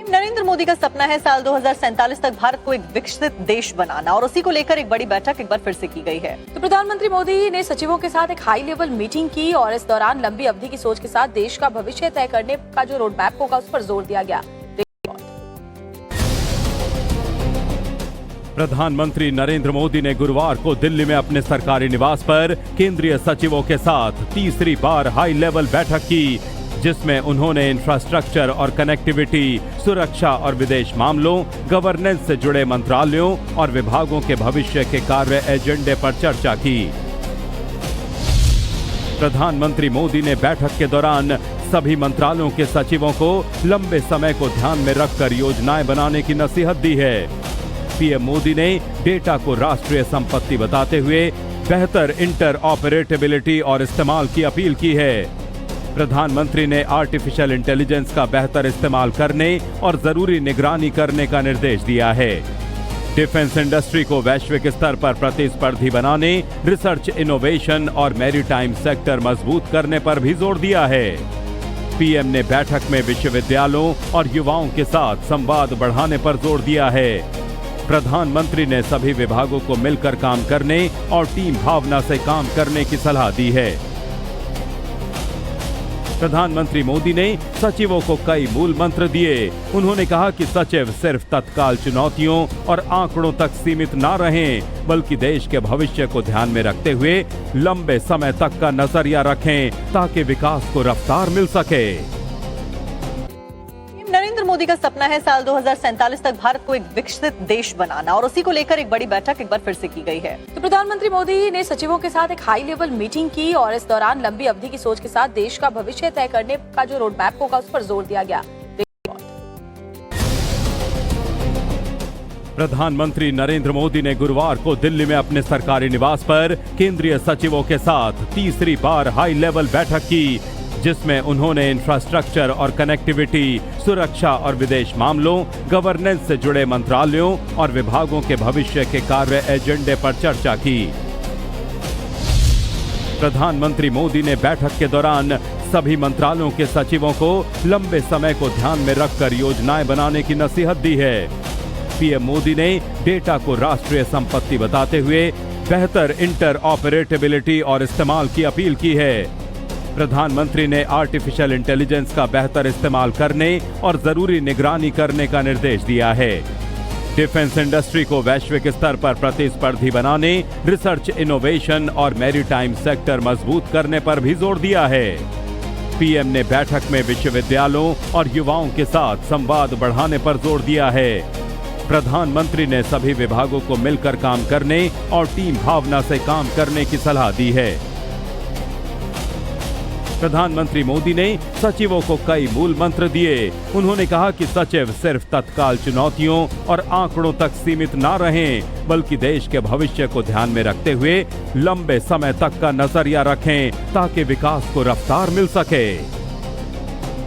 नरेंद्र मोदी का सपना है साल 2047 तक भारत को एक विकसित देश बनाना और उसी को लेकर एक बड़ी बैठक एक बार फिर से की गई है। तो प्रधानमंत्री मोदी ने सचिवों के साथ एक हाई लेवल मीटिंग की और इस दौरान लंबी अवधि की सोच के साथ देश का भविष्य तय करने का जो रोड मैप होगा उस पर जोर दिया गया। प्रधानमंत्री नरेंद्र मोदी ने गुरुवार को दिल्ली में अपने सरकारी निवास पर केंद्रीय सचिवों के साथ तीसरी बार हाई लेवल बैठक की, जिसमें उन्होंने इंफ्रास्ट्रक्चर और कनेक्टिविटी, सुरक्षा और विदेश मामलों, गवर्नेंस से जुड़े मंत्रालयों और विभागों के भविष्य के कार्य एजेंडे पर चर्चा की। प्रधानमंत्री मोदी ने बैठक के दौरान सभी मंत्रालयों के सचिवों को लंबे समय को ध्यान में रखकर योजनाएं बनाने की नसीहत दी है। पीएम मोदी ने डेटा को राष्ट्रीय संपत्ति बताते हुए बेहतर इंटरऑपरेटेबिलिटी और इस्तेमाल की अपील की है। प्रधानमंत्री ने आर्टिफिशियल इंटेलिजेंस का बेहतर इस्तेमाल करने और जरूरी निगरानी करने का निर्देश दिया है। डिफेंस इंडस्ट्री को वैश्विक स्तर पर प्रतिस्पर्धी बनाने, रिसर्च, इनोवेशन और मैरीटाइम सेक्टर मजबूत करने पर भी जोर दिया है। पीएम ने बैठक में विश्वविद्यालयों और युवाओं के साथ संवाद बढ़ाने पर जोर दिया है। प्रधानमंत्री ने सभी विभागों को मिलकर काम करने और टीम भावना से काम करने की सलाह दी है। प्रधानमंत्री मोदी ने सचिवों को कई मूल मंत्र दिए। उन्होंने कहा कि सचिव सिर्फ तत्काल चुनौतियों और आंकड़ों तक सीमित न रहें, बल्कि देश के भविष्य को ध्यान में रखते हुए लंबे समय तक का नजरिया रखें ताकि विकास को रफ्तार मिल सके। नरेंद्र मोदी का सपना है साल 2047 तक भारत को एक विकसित देश बनाना और उसी को लेकर एक बड़ी बैठक एक बार फिर से की गई है। तो प्रधानमंत्री मोदी ने सचिवों के साथ एक हाई लेवल मीटिंग की और इस दौरान लंबी अवधि की सोच के साथ देश का भविष्य तय करने का जो रोड मैप होगा उस पर जोर दिया गया। प्रधानमंत्री नरेंद्र मोदी ने गुरुवार को दिल्ली में अपने सरकारी निवास पर केंद्रीय सचिवों के साथ तीसरी बार हाई लेवल बैठक की, जिसमें उन्होंने इंफ्रास्ट्रक्चर और कनेक्टिविटी, सुरक्षा और विदेश मामलों, गवर्नेंस से जुड़े मंत्रालयों और विभागों के भविष्य के कार्य एजेंडे पर चर्चा की। प्रधानमंत्री मोदी ने बैठक के दौरान सभी मंत्रालयों के सचिवों को लंबे समय को ध्यान में रखकर योजनाएं बनाने की नसीहत दी है। पीएम मोदी ने डेटा को राष्ट्रीय संपत्ति बताते हुए बेहतर इंटरऑपरेटेबिलिटी और इस्तेमाल की अपील की है। प्रधानमंत्री ने आर्टिफिशियल इंटेलिजेंस का बेहतर इस्तेमाल करने और जरूरी निगरानी करने का निर्देश दिया है। डिफेंस इंडस्ट्री को वैश्विक स्तर पर प्रतिस्पर्धी बनाने, रिसर्च, इनोवेशन और मैरीटाइम सेक्टर मजबूत करने पर भी जोर दिया है। पीएम ने बैठक में विश्वविद्यालयों और युवाओं के साथ संवाद बढ़ाने पर जोर दिया है। प्रधानमंत्री ने सभी विभागों को मिलकर काम करने और टीम भावना से काम करने की सलाह दी है। प्रधानमंत्री मोदी ने सचिवों को कई मूल मंत्र दिए। उन्होंने कहा कि सचिव सिर्फ तत्काल चुनौतियों और आंकड़ों तक सीमित न रहें, बल्कि देश के भविष्य को ध्यान में रखते हुए लंबे समय तक का नजरिया रखें ताकि विकास को रफ्तार मिल सके।